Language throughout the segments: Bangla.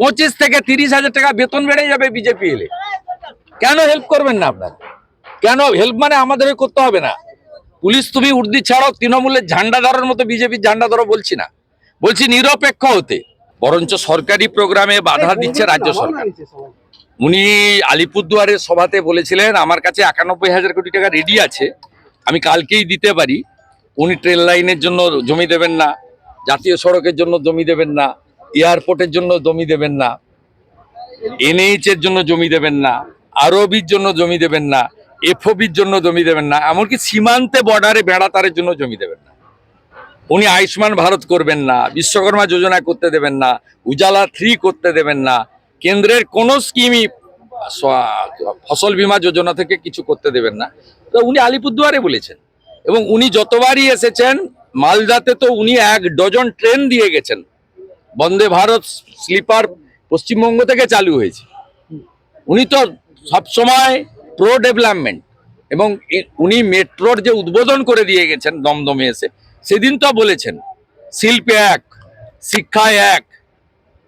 25 থেকে 30,000 টাকা বেতন বেড়ে যাবে বিজেপি এলে। কেন হেল্প করবেন না আপনারা? কেন হেল্প মানে আমাদের করতে হবে না। পুলিশ তুমি উর্দি ছাড়ো, তৃণমূলের ঝান্ডা ধরার মতো বিজেপির ঝান্ডা ধরো বলছি না, বলছি নিরপেক্ষ হতে। বরঞ্চ সরকারি প্রোগ্রামে বাধা দিচ্ছে রাজ্য সরকার। উনি আলিপুরদুয়ারের সভাতে বলেছিলেন আমার কাছে 91,000 কোটি টাকা রেডি আছে, আমি কালকেই দিতে পারি। উনি ট্রেন লাইনের জন্য জমি দেবেন না, জাতীয় সড়কের জন্য জমি দেবেন না, এয়ারপোর্টের জন্য জমি দেবেন না, এনএইচ এর জন্য জমি দেবেন না, আরবির জন্য জমি দেবেন না, এফওবির জন্য জমি দেবেন না, এমনকি সীমান্তে বর্ডারে বেড়াতারের জন্য জমি দেবেন না। উনি আয়ুষ্মান ভারত করবেন না, বিশ্বকর্মা যোজনা করতে দেবেন না, উজালা 3 করতে দেবেন না, কেন্দ্রের কোনো স্কিমই ফসল বীমা যোজনা থেকে কিছু করতে দেবেন না। তো উনি আলিপুরদুয়ারে বলেছেন, এবং উনি যতবারই এসেছেন মালদাতে তো উনি 1 ডজন ট্রেন দিয়ে গেছেন। বন্দে ভারত স্লিপার পশ্চিমবঙ্গ থেকে চালু হয়েছে। উনি তো সবসময় প্রো ডেভেলপমেন্ট, এবং উনি মেট্রোর যে উদ্বোধন করে দিয়ে গেছেন দমদমে এসে, সেদিন তো বলেছেন শিল্পে এক, শিক্ষায় এক,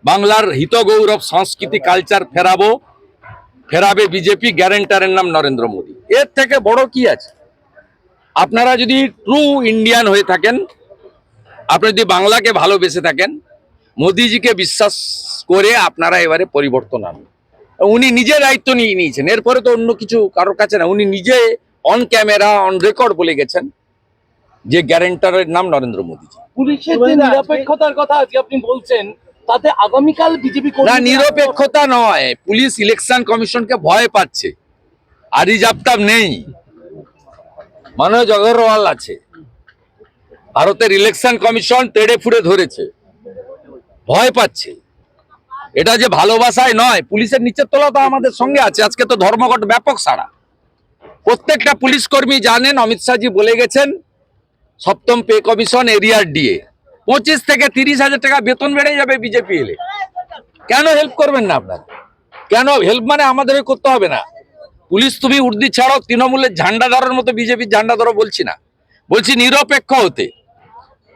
বাংলার হিত গৌরব সংস্কৃতি কালচার ফেরাবে বিজেপি, গ্যারেন্টারের নাম নরেন্দ্র মোদী। এর থেকে বড় কি আছে? আপনারা যদি ট্রু ইন্ডিয়ান হয়ে থাকেন, আপনারা যদি বাংলাকে ভালোবেসে থাকেন, মোদিজিকে বিশ্বাস করে আপনারা এবারে পরিবর্তন আনুন। উনি নিজে দায়িত্ব নিয়ে নিয়েছেন, এরপরে তো অন্য কিছু কারোর কাছে না। উনি নিজে অন ক্যামেরা অন রেকর্ড বলে গেছেন যে গ্যারেন্টারের নাম নরেন্দ্র মোদীজি। পুলিশের যে নিরপেক্ষতার কথা আজকে আপনি বলছেন, তাতে আগামীকাল বিজেপি না, নিরপেক্ষতা নয়, পুলিশ ইলেকশন কমিশনকে ভয় পাচ্ছে। আরিজ আফতাব নেই, মনোজ অগরওয়াল আছে, ভারতের ইলেকশন কমিশন তেড়ে ফুড়ে ধরেছে, ভয় পাচ্ছে। এটা যে ভালোবাসায় নয়, পুলিশের নিচের তলা তো আমাদের সঙ্গে আছে। আজকে তো ধর্মঘট ব্যাপক সাড়া। প্রত্যেকটা পুলিশ কর্মী জানেন, অমিত শাহজি বলে গেছেন 7ম পে কমিশন এরিয়ার ডিএ 25 থেকে 30,000 টাকা বেতন বেড়ে যাবে বিজেপি এলে। কেন হেল্প করবেন না আপনারা? কেন হেল্প মানে আমাদের করতে হবে না। পুলিশ তুমি উর্দি ছাড়ো, তৃণমূলের ঝান্ডা ধরার মতো বিজেপির ঝান্ডা ধরো বলছি না, বলছি নিরপেক্ষ হতে।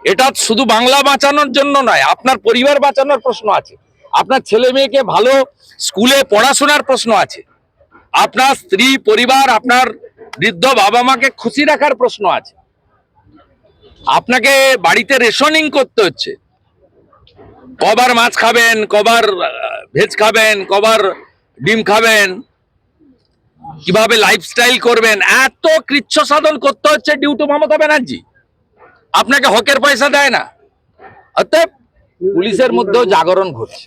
এটা শুধু বাংলা বাঁচানোর জন্য নয়, আপনার পরিবার বাঁচানোর প্রশ্ন আছে, আপনার ছেলে মেয়েকে ভালো স্কুলে পড়াশোনার প্রশ্ন আছে, আপনার স্ত্রী পরিবার, আপনার বৃদ্ধ বাবা মাকে খুশি রাখার প্রশ্ন আছে। আপনাকে বাড়িতে রেশনিং করতে হচ্ছে, কবার মাছ খাবেন, কবার ভেজ খাবেন, কবার ডিম খাবেন, কিভাবে লাইফস্টাইল করবেন, এত কৃচ্ছ সাধন করতে হচ্ছে ডিউটি মমতা ব্যানার্জি। আপনাকে হকের পয়সা দেয় না। অতএব পুলিশের মধ্যেও জাগরণ ঘটছে।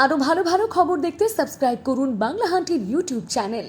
আরো ভালো ভালো খবর দেখতে সাবস্ক্রাইব করুন বাংলা হান্টির ইউটিউব চ্যানেল।